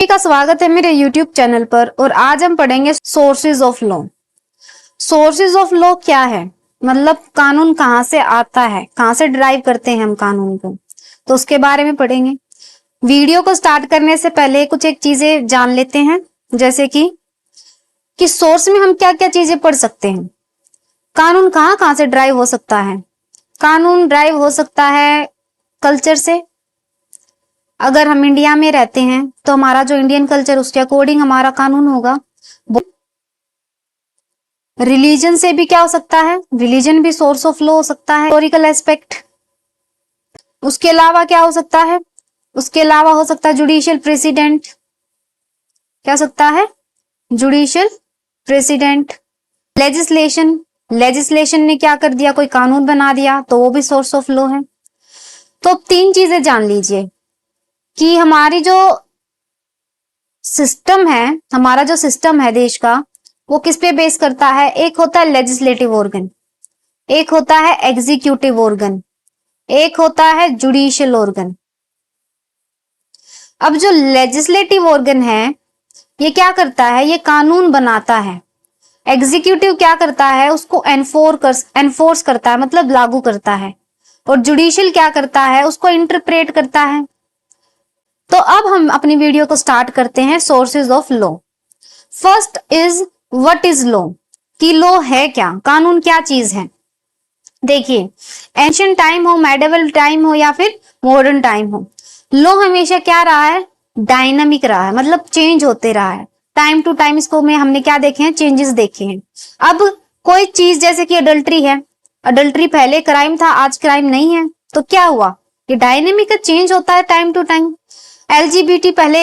का स्वागत है मेरे YouTube चैनल पर। और आज हम पढ़ेंगे sources of law. Sources of law क्या है, मतलब कानून कहाँ से आता है, कहाँ से ड्राइव करते हैं हम कानून को, तो उसके बारे में पढ़ेंगे। वीडियो को स्टार्ट करने से पहले कुछ एक चीजें जान लेते हैं, जैसे कि सोर्स में हम क्या क्या चीजें पढ़ सकते हैं। कानून कहाँ कहाँ से ड्राइव हो सकता है। कानून ड्राइव हो सकता है कल्चर से। अगर हम इंडिया में रहते हैं तो हमारा जो इंडियन कल्चर, उसके अकॉर्डिंग हमारा कानून होगा। रिलीजन से भी क्या हो सकता है, रिलीजन भी सोर्स ऑफ लॉ हो सकता है, हिस्टोरिकल एस्पेक्ट। उसके अलावा क्या हो सकता है, उसके अलावा हो सकता है जुडिशियल प्रेसिडेंट। क्या हो सकता है, जुडिशियल प्रेसिडेंट। लेजिस्लेशन, लेजिस्लेशन ने क्या कर दिया, कोई कानून बना दिया, तो वो भी सोर्स ऑफ लॉ है। तो तीन चीजें जान लीजिए कि हमारी जो सिस्टम है, हमारा जो सिस्टम है देश का, वो किस पे बेस करता है। एक होता है लेजिस्लेटिव ऑर्गन, एक होता है एग्जीक्यूटिव ऑर्गन, एक होता है जुडिशियल ऑर्गन। अब जो लेजिस्लेटिव ऑर्गन है ये क्या करता है, ये कानून बनाता है। एग्जीक्यूटिव क्या करता है, उसको एनफोर्स करता है, मतलब लागू करता है। और जुडिशियल क्या करता है, उसको इंटरप्रेट करता है। तो अब हम अपनी वीडियो को स्टार्ट करते हैं। Sources of law. First is what is law, कि लॉ है क्या, कानून क्या चीज है। देखिए, एंशिएंट टाइम हो, मेडिवल टाइम हो या फिर मॉडर्न टाइम हो, लॉ हमेशा क्या रहा है, डायनामिक रहा है, मतलब चेंज होते रहा है। टाइम टू टाइम इसको में हमने क्या देखे हैं, चेंजेस देखे हैं। अब कोई चीज जैसे कि अडल्ट्री है, अडल्ट्री पहले क्राइम था, आज क्राइम नहीं है, तो क्या हुआ, ये डायनेमिक चेंज होता है टाइम टू टाइम। LGBT पहले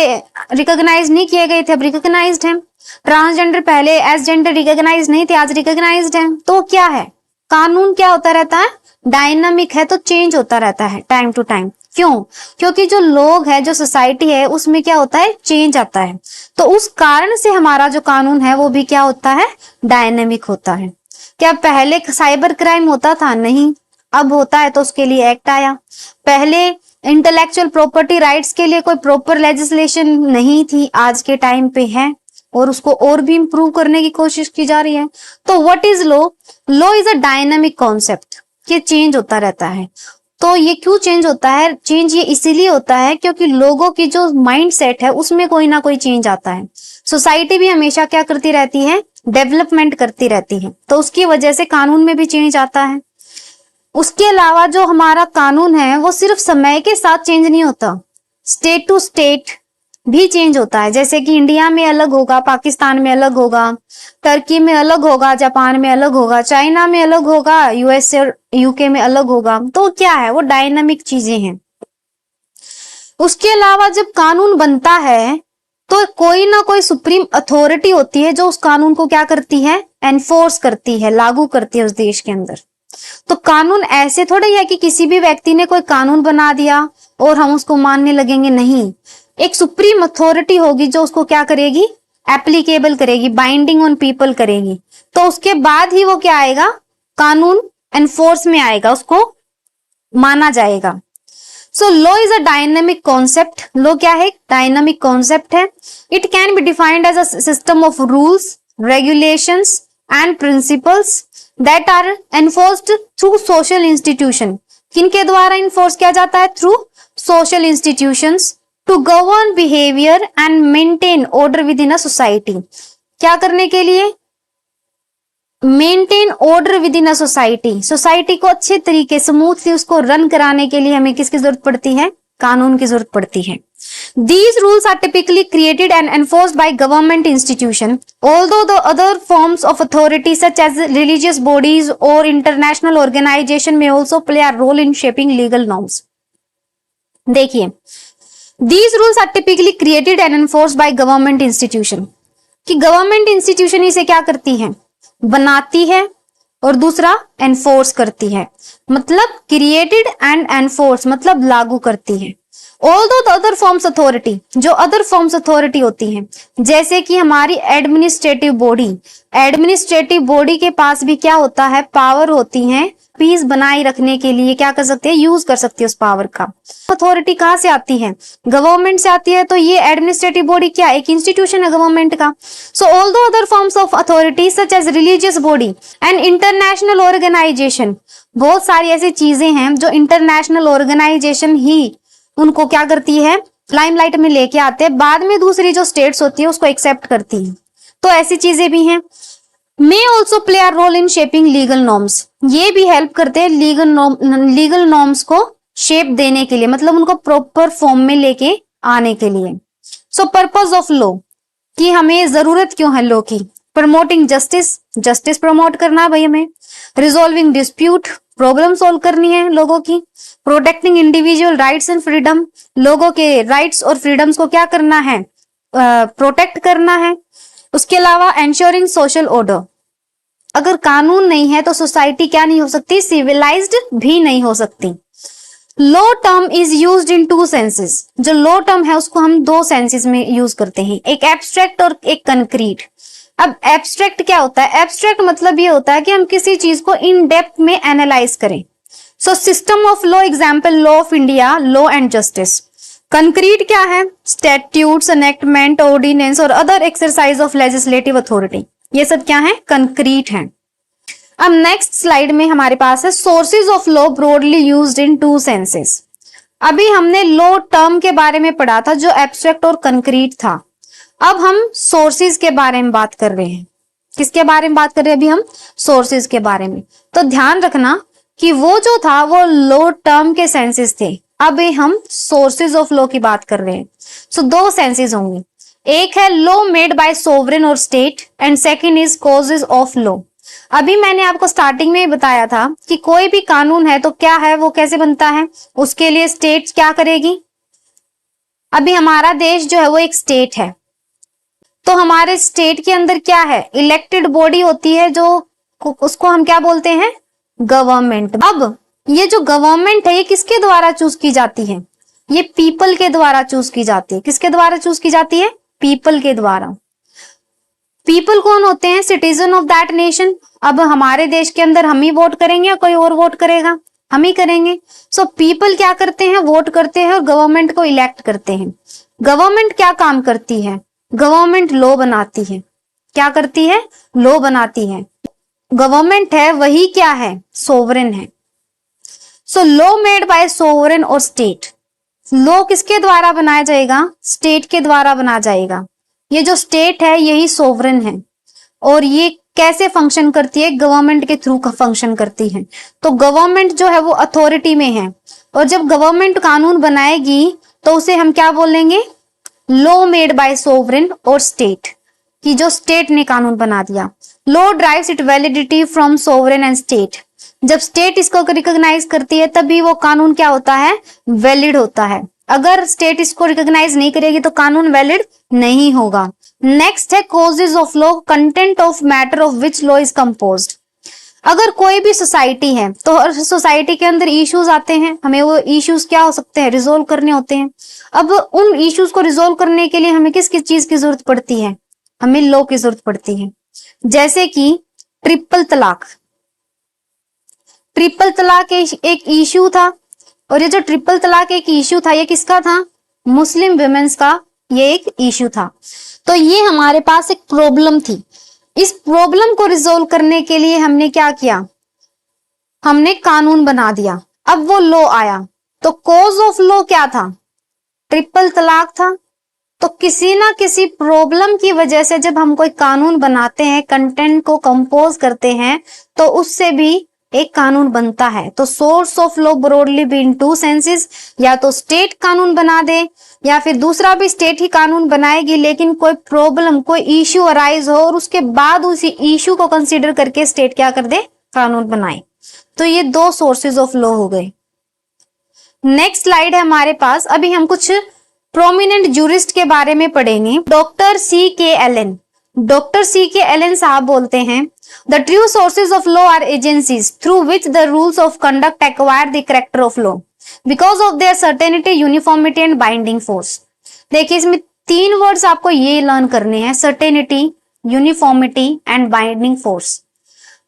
रिकॉग्नाइज नहीं किए गए थे, अब रिकॉग्नाइज्ड हैं। ट्रांसजेंडर पहले एस जेंडर रिकॉग्नाइज नहीं थे, आज रिकॉग्नाइज्ड हैं। तो क्या है, कानून क्या होता रहता है, डायनामिक है, तो चेंज होता रहता है टाइम टू टाइम। क्यों, क्योंकि जो लोग है, जो सोसाइटी है, उसमें क्या होता है, चेंज आता है। तो उस कारण से हमारा जो कानून है वो भी क्या होता है, डायनेमिक होता है। क्या पहले साइबर क्राइम होता था, नहीं, अब होता है, तो उसके लिए एक्ट आया। पहले इंटेलेक्चुअल प्रॉपर्टी राइट्स के लिए कोई प्रॉपर लेजिस्लेशन नहीं थी, आज के टाइम पे है, और उसको और भी इंप्रूव करने की कोशिश की जा रही है। तो what is law, law is a dynamic concept, ये चेंज होता रहता है। तो ये क्यों चेंज होता है, चेंज ये इसीलिए होता है क्योंकि लोगों की जो माइंड सेट है उसमें कोई ना कोई चेंज आता है। सोसाइटी भी हमेशा क्या करती रहती है, डेवलपमेंट करती रहती है, तो उसकी वजह से कानून में भी चेंज आता है। उसके अलावा जो हमारा कानून है वो सिर्फ समय के साथ चेंज नहीं होता, स्टेट टू स्टेट भी चेंज होता है। जैसे कि इंडिया में अलग होगा, पाकिस्तान में अलग होगा, टर्की में अलग होगा, जापान में अलग होगा, चाइना में अलग होगा, USA और UK में अलग होगा। तो क्या है, वो डायनामिक चीजें हैं। उसके अलावा जब कानून बनता है तो कोई ना कोई सुप्रीम अथॉरिटी होती है जो उस कानून को क्या करती है, एनफोर्स करती है, लागू करती है उस देश के अंदर। तो कानून ऐसे थोड़ा है कि किसी भी व्यक्ति ने कोई कानून बना दिया और हम उसको मानने लगेंगे, नहीं। एक सुप्रीम अथॉरिटी होगी जो उसको क्या करेगी, एप्लीकेबल करेगी, बाइंडिंग ऑन पीपल करेगी। तो उसके बाद ही वो क्या आएगा, कानून एनफोर्स में आएगा, उसको माना जाएगा। So law is a dynamic concept. Law क्या है, डायनामिक कॉन्सेप्ट है। It can be defined as a system of rules, regulations and principles that are enforced through social institution. किनके द्वारा इन्फोर्स किया जाता है, through social institutions, to govern behaviour and maintain order within a society. क्या करने के लिए, maintain order within a society. Society को अच्छे तरीके, स्मूथली उसको रन कराने के लिए हमें किसकी जरूरत पड़ती है, कानून की जरूरत पड़ती है। These rules are typically created and enforced by government institution, although the other forms of authority such as religious bodies or international organization may also play a role in shaping legal norms. देखिए, These rules are typically created and enforced by government institution, कि government institution इसे क्या करती है, बनाती है, और दूसरा एनफोर्स करती है। मतलब क्रिएटेड एंड एनफोर्स मतलब लागू करती है। Although the other forms authority, जो अदर फॉर्म्स अथॉरिटी होती हैं, जैसे कि हमारी एडमिनिस्ट्रेटिव बॉडी के पास भी क्या होता है, पावर होती है, पीस बनाए रखने के लिए क्या कर सकते हैं, यूज कर सकते हैं उस पावर का। अथॉरिटी कहाँ से आती है, गवर्नमेंट से आती है। तो ये एडमिनिस्ट्रेटिव बॉडी क्या, एक इंस्टीट्यूशन है गवर्नमेंट का। So although other forms of authority such as religious body and international organisation, बहुत सारी ऐसी चीजें हैं जो इंटरनेशनल ऑर्गेनाइजेशन ही उनको क्या करती है, लाइमलाइट में लेके आते हैं, बाद में दूसरी जो स्टेट्स होती है उसको एक्सेप्ट करती है। तो ऐसी चीजें भी हैं। May also play a role in shaping legal norms, ये भी हेल्प करते हैं लीगल नॉर्म्स को शेप देने के लिए, मतलब उनको प्रॉपर फॉर्म में लेके आने के लिए। सो पर्पस ऑफ लॉ, कि हमें जरूरत क्यों है लॉ की, प्रमोटिंग जस्टिस प्रमोट करना है भाई हमें, रिजोल्विंग डिस्प्यूट, प्रॉब्लम सोल्व करनी है लोगों की, protecting individual rights and freedom, लोगों के राइट्स और फ्रीडम्स को क्या करना है, प्रोटेक्ट करना है। उसके अलावा एंश्योरिंग सोशल ऑर्डर, अगर कानून नहीं है तो सोसाइटी क्या नहीं हो सकती, सिविलाइज्ड भी नहीं हो सकती। Law term is used in two senses, जो लॉ टर्म है उसको हम दो सेंसेस में यूज करते हैं, एक एब्स्ट्रैक्ट और एक कंक्रीट। अब एब्स्ट्रैक्ट क्या होता है, एब्स्ट्रैक्ट मतलब ये होता है कि हम किसी चीज को इन डेप्थ में एनालाइज करें। So system of law, example law of India, law and justice. Concrete क्या है, स्टैट्यूट्स, एनेक्टमेंट, ऑर्डिनेंस और other exercise of legislative authority, ये सब क्या है, कंक्रीट है। अब नेक्स्ट स्लाइड में हमारे पास है sources of law broadly used in two senses. अभी हमने लॉ टर्म के बारे में पढ़ा था जो एब्स्ट्रैक्ट और कंक्रीट था। अब हम सोर्सेज के बारे में बात कर रहे हैं। किसके बारे में बात कर रहे हैं अभी हम, सोर्सेज के बारे में। तो ध्यान रखना कि वो जो था वो लॉ टर्म के सेंसेस थे, अब हम सोर्सेज ऑफ लॉ की बात कर रहे हैं। सो दो सेंसेस होंगे, एक है लॉ मेड बाय सोवरेन और state and second is causes of law. अभी मैंने आपको स्टार्टिंग में ही बताया था कि कोई भी कानून है तो क्या है, वो कैसे बनता है, उसके लिए स्टेट क्या करेगी। अभी हमारा देश जो है वो एक स्टेट है, तो हमारे स्टेट के अंदर क्या है, इलेक्टेड बॉडी होती है, जो उसको हम क्या बोलते हैं, गवर्नमेंट। अब ये जो गवर्नमेंट है ये किसके द्वारा चूज की जाती है, ये पीपल के द्वारा चूज की जाती है। किसके द्वारा चूज की जाती है, पीपल के द्वारा। पीपल कौन होते हैं, सिटीजन ऑफ दैट नेशन। अब हमारे देश के अंदर हम ही वोट करेंगे या कोई और वोट करेगा, हम ही करेंगे। सो पीपल क्या करते हैं, वोट करते हैं और गवर्नमेंट को इलेक्ट करते हैं। गवर्नमेंट क्या काम करती है, गवर्नमेंट लॉ बनाती है। क्या करती है, लॉ बनाती है। गवर्नमेंट है वही क्या है, सोवरेन है। So law made bye sovereign और स्टेट, लॉ किसके द्वारा बनाया जाएगा, स्टेट के द्वारा बना जाएगा। ये जो स्टेट है यही सोवरेन है और ये कैसे फंक्शन करती है, गवर्नमेंट के थ्रू का फंक्शन करती है। तो गवर्नमेंट जो है वो अथॉरिटी में है और जब गवर्नमेंट कानून बनाएगी तो उसे हम क्या बोलेंगे, लॉ मेड बाय सोवरेन और स्टेट, कि जो स्टेट ने कानून बना दिया। Law drives it validity from sovereign and state, जब स्टेट इसको रिकॉग्नाइज करती है तभी वो कानून क्या होता है, वैलिड होता है। अगर स्टेट इसको रिकॉग्नाइज नहीं करेगी तो कानून वैलिड नहीं होगा। नेक्स्ट है causes of law, content of matter of which law is composed. अगर कोई भी सोसाइटी है तो हर सोसाइटी के अंदर इश्यूज आते हैं, हमें वो इश्यूज क्या हो सकते हैं, रिजोल्व करने होते हैं। अब उन इश्यूज को रिजोल्व करने के लिए हमें किस किस चीज की जरूरत पड़ती है, हमें लॉ की जरूरत पड़ती है। जैसे कि ट्रिपल तलाक, ट्रिपल तलाक एक इश्यू था और ये जो ट्रिपल तलाक एक इश्यू था ये किसका था, मुस्लिम विमेंस का ये एक इश्यू था। तो ये हमारे पास एक प्रॉब्लम थी, इस प्रॉब्लम को रिजोल्व करने के लिए हमने क्या किया, हमने कानून बना दिया। अब वो लॉ आया तो कॉज ऑफ लॉ क्या था, ट्रिपल तलाक था। तो किसी ना किसी प्रॉब्लम की वजह से जब हम कोई कानून बनाते हैं, कंटेंट को कंपोज करते हैं, तो उससे भी एक कानून बनता है। तो source of law broadly be in two senses, या तो स्टेट कानून बना दे या फिर दूसरा भी स्टेट ही कानून बनाएगी, लेकिन कोई प्रॉब्लम, कोई इश्यू अराइज हो और उसके बाद उसी इश्यू को कंसीडर करके स्टेट क्या कर दे, कानून बनाए। तो ये दो सोर्सेज ऑफ लॉ हो गए। नेक्स्ट स्लाइड है हमारे पास, अभी हम कुछ प्रोमिनेंट जूरिस्ट के बारे में पढ़ेंगे। Doctor C.K. Elon, doctor C.K. Elon साहब बोलते हैं, the true sources of law are agencies through which the rules of conduct acquire the character of law. Because of their certainty, uniformity and binding force. देखिए इसमें 3 words आपको ये learn करने हैं, certainty, uniformity and binding force.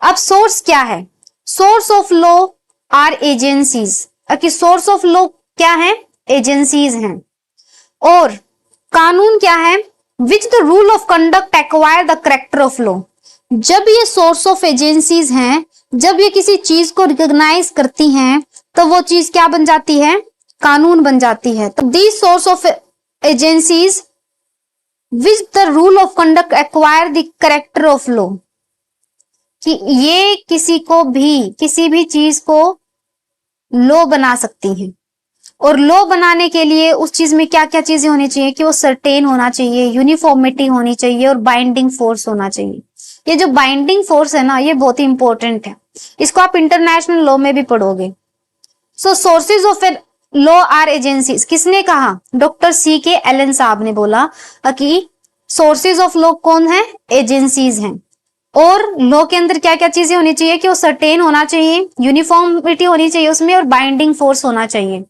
अब source क्या है? Source of law are agencies. कि सोर्स ऑफ लॉ क्या है? एजेंसीज हैं। और कानून क्या है? Which the rule of conduct acquire the character of law. जब ये सोर्स ऑफ एजेंसीज हैं, जब ये किसी चीज को रिकॉग्नाइज करती हैं, तो वो चीज क्या बन जाती है? कानून बन जाती है। तो these source of agencies which the rule of conduct acquire the character of law, कि ये किसी भी चीज को लॉ बना सकती हैं। और लॉ बनाने के लिए उस चीज में क्या क्या चीजें होनी चाहिए? कि वो सर्टेन होना चाहिए, यूनिफॉर्मिटी होनी चाहिए और बाइंडिंग फोर्स होना चाहिए। ये जो बाइंडिंग फोर्स है ना, ये बहुत ही इंपॉर्टेंट है, इसको आप इंटरनेशनल लॉ में भी पढ़ोगे। So sources of law are agencies. किसने कहा? Doctor C.K. एलन साहब ने बोला कि सोर्सेज ऑफ लॉ कौन है? एजेंसीज हैं। और लॉ के अंदर क्या क्या चीजें होनी चाहिए? कि वो सर्टेन होना चाहिए, यूनिफॉर्मिटी होनी चाहिए उसमें और बाइंडिंग फोर्स होना चाहिए।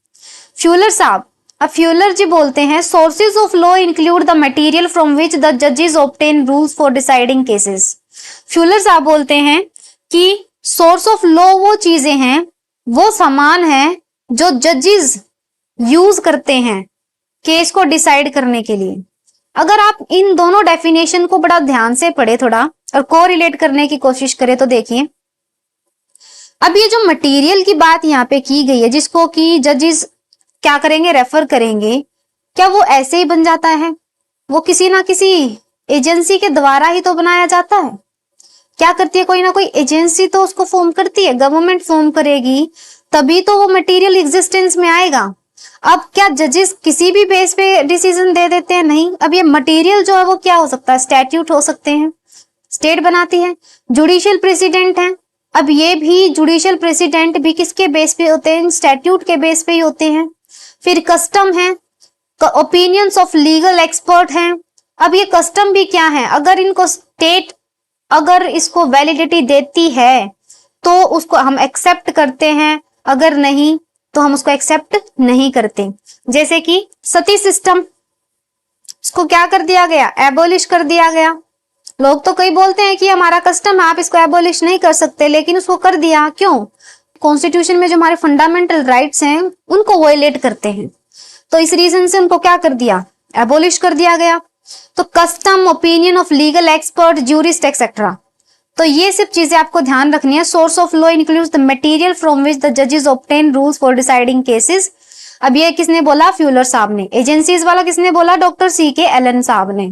फ्यूलर साहब, अब फ्यूलर जी बोलते हैं sources of law include the material from which the जजेस obtain rules for deciding cases. Fuller साहब बोलते हैं कि सोर्स ऑफ लॉ वो चीजें हैं, वो सामान है जो जजेस यूज करते हैं केस को डिसाइड करने के लिए। अगर आप इन दोनों डेफिनेशन को बड़ा ध्यान से पढ़े थोड़ा और कोरिलेट करने की कोशिश करें तो देखिए, अब ये जो मटेरियल की बात यहाँ पे की गई है, जिसको कि जजेस क्या करेंगे? रेफर करेंगे, क्या वो ऐसे ही बन जाता है? वो किसी ना किसी एजेंसी के द्वारा ही तो बनाया जाता है। क्या करती है? कोई ना कोई एजेंसी तो उसको फॉर्म करती है, गवर्नमेंट फॉर्म करेगी तभी तो वो मटेरियल एग्जिस्टेंस में आएगा। अब क्या जजेस किसी भी बेस पे डिसीजन दे देते हैं? नहीं। अब ये मटेरियल जो है वो क्या हो सकता है? स्टैट्यूट हो सकते हैं, स्टेट बनाती है। जुडिशियल प्रेसिडेंट है, अब ये भी जुडिशियल प्रेसिडेंट भी किसके बेस पे होते हैं? स्टैट्यूट के बेस पे ही होते हैं। फिर कस्टम है, ओपिनियंस ऑफ लीगल एक्सपर्ट हैं। अब ये कस्टम भी क्या है? अगर इनको स्टेट अगर इसको वैलिडिटी देती है तो उसको हम एक्सेप्ट करते हैं, अगर नहीं तो हम उसको एक्सेप्ट नहीं करते। जैसे कि सती सिस्टम, इसको क्या कर दिया गया? एबोलिश कर दिया गया। लोग तो कई बोलते हैं कि हमारा कस्टम है, आप इसको एबोलिश नहीं कर सकते, लेकिन उसको कर दिया। क्यों? कॉन्स्टिट्यूशन में जो हमारे फंडामेंटल राइट्स हैं उनको वायलेट करते हैं, तो इस रीजन से उनको क्या कर दिया? एबोलिश कर दिया गया। तो custom, opinion of legal expert, jurist etcetera, तो ये सब चीजें आपको ध्यान रखनी है। Source of law includes the material from which the जजेस obtain rules for deciding cases. अब ये किसने बोला? फ्यूलर साहब ने। एजेंसीज वाला किसने बोला? Doctor C.K. एलन साहब ने।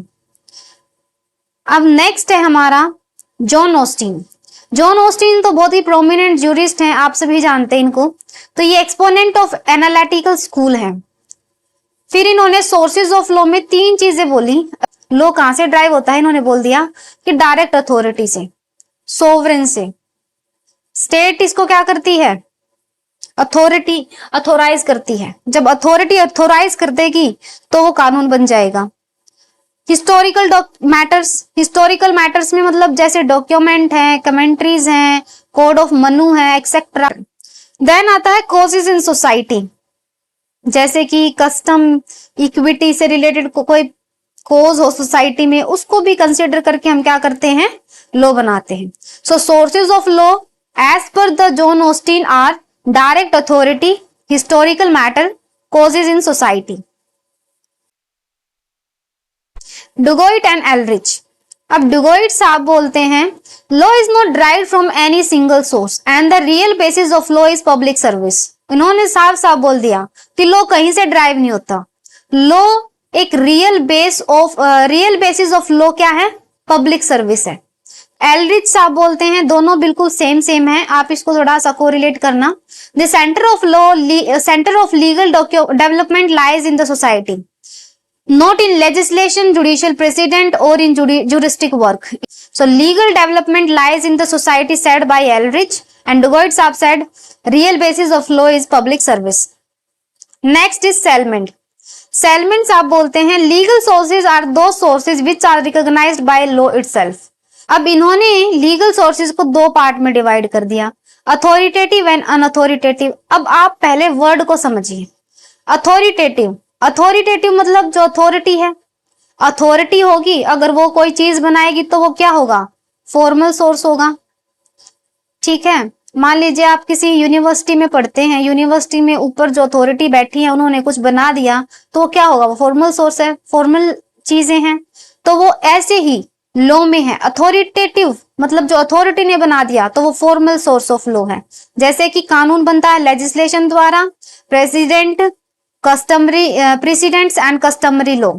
अब नेक्स्ट है हमारा जॉन ऑस्टिन। जॉन ऑस्टिन तो बहुत ही प्रोमिनेंट ज्यूरिस्ट हैं, आप सभी जानते हैं इनको। तो ये एक्सपोनेंट ऑफ एनालिटिकल स्कूल है। फिर इन्होंने सोर्सेज ऑफ लॉ में 3 चीजें बोली। लॉ कहां से ड्राइव होता है? इन्होंने बोल दिया कि डायरेक्ट अथॉरिटी से, सोवरेन से। स्टेट इसको क्या करती है? अथॉरिटी अथोराइज करती है। जब अथॉरिटी अथोराइज कर देगी तो वो कानून बन जाएगा। हिस्टोरिकल मैटर्स में मतलब जैसे डॉक्यूमेंट है, कमेंट्रीज हैं, कोड ऑफ मनु है, एक्सेट्रा। देन आता है कॉजेज इन सोसाइटी, जैसे कि कस्टम, इक्विटी से रिलेटेड कोई कोज हो सोसाइटी में, उसको भी कंसिडर करके हम क्या करते हैं? लॉ बनाते हैं। So sources of law as per the John Austin are direct authority, historical matter, causes in society. Duguit and Ehrlich. अब डुगोइट साहब बोलते हैं law is not derived from any single source and the real basis of law is public service. इन्होंने साफ बोल दिया कि law कहीं से ड्राइव नहीं होता। लॉ एक रियल बेसिस ऑफ लॉ क्या है? पब्लिक सर्विस है। एलरिच साहब बोलते हैं दोनों बिल्कुल सेम है, आप इसको थोड़ा सा कोरिलेट करना। The centre of legal development lies in the society, not in legislation, judicial precedent or in juristic work. So legal development lies in the society said by Eldridge, and Dugoit Saab said real basis of law is public service. Next is Selmond. Selmond साहब बोलते हैं legal sources are those sources which are recognized by law itself. अब इन्होंने legal sources को 2 part में divide कर दिया। Authoritative and unauthoritative. अब आप पहले वर्ड को समझिए। अथॉरिटेटिव, अथॉरिटेटिव मतलब जो अथॉरिटी है, अथॉरिटी होगी, अगर वो कोई चीज बनाएगी तो वो क्या होगा, फॉर्मल सोर्स होगा। ठीक है, मान लीजिए आप किसी यूनिवर्सिटी में पढ़ते हैं, यूनिवर्सिटी में ऊपर जो अथॉरिटी बैठी है उन्होंने कुछ बना दिया तो वो क्या होगा, वो फॉर्मल सोर्स है, फॉर्मल चीजें हैं। तो वो ऐसे ही लॉ में है, अथॉरिटेटिव मतलब जो अथॉरिटी ने बना दिया तो वो फॉर्मल सोर्स ऑफ लॉ है। जैसे कि कानून बनता है लेजिस्लेशन द्वारा, precedent, customary precedents and customary law.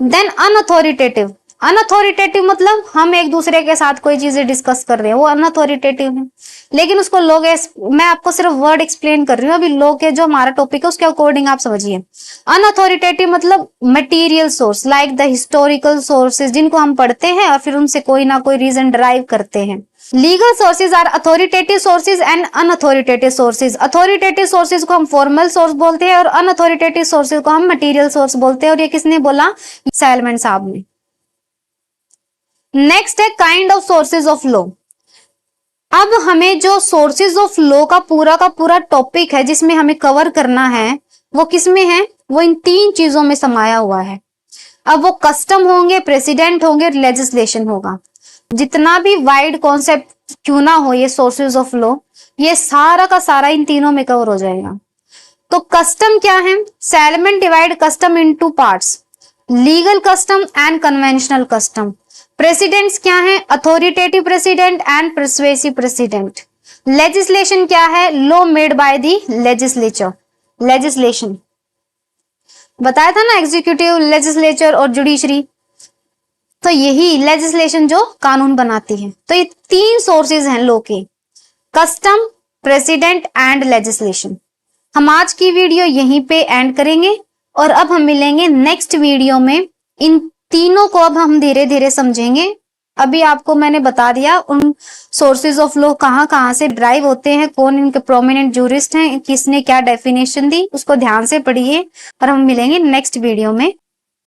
Then unauthoritative, unauthoritative मतलब हम एक दूसरे के साथ कोई चीजें डिस्कस कर रहे हैं, वो अनअथॉरिटेटिव है। लेकिन उसको लोग, मैं आपको सिर्फ वर्ड एक्सप्लेन कर रही हूँ, अभी लोग के जो हमारा टॉपिक है उसके अकॉर्डिंग आप समझिए। अनअथॉरिटेटिव मतलब material source like the historical sources, जिनको हम पढ़ते हैं और फिर उनसे कोई ना कोई रीजन ड्राइव करते हैं। Legal sources are authoritative sources and unauthoritative sources. Authoritative sources को हम फॉर्मल सोर्स बोलते हैं और अनअथॉरिटेटिव सोर्सेज को हम मटेरियल सोर्स बोलते हैं। और ये किसने बोला, सैलमन साहब ने। नेक्स्ट है kind of sources of law. अब हमें जो सोर्सेज ऑफ लॉ का पूरा टॉपिक है जिसमें हमें कवर करना है वो किसमें है, वो इन तीन चीजों में समाया हुआ है। अब वो कस्टम होंगे, प्रेसिडेंट होंगे, लेजिस्लेशन होगा। जितना भी वाइड कॉन्सेप्ट क्यों ना हो ये सोर्सेज ऑफ लॉ, ये सारा का सारा इन तीनों में कवर हो जाएगा। तो कस्टम क्या है, Salmond divide custom into parts, legal custom and conventional custom. Precedents क्या है, authoritative precedent and persuasive precedent. Legislation क्या है, law made by the legislature. Legislation बताया था ना, एग्जीक्यूटिव, लेजिस्लेचर और जुडिशरी। तो यही लेजिस्लेशन जो कानून बनाती है। तो ये तीन सोर्सेज हैं लॉ के, कस्टम, प्रेसिडेंट एंड लेजिस्लेशन। हम आज की वीडियो यहीं पे एंड करेंगे और अब हम मिलेंगे नेक्स्ट वीडियो में। इन तीनों को अब हम धीरे धीरे समझेंगे। अभी आपको मैंने बता दिया उन सोर्सेज ऑफ लॉ कहाँ कहाँ से ड्राइव होते हैं, कौन इनके प्रोमिनेंट जूरिस्ट हैं, किसने क्या डेफिनेशन दी, उसको ध्यान से पढ़िए और हम मिलेंगे नेक्स्ट वीडियो में।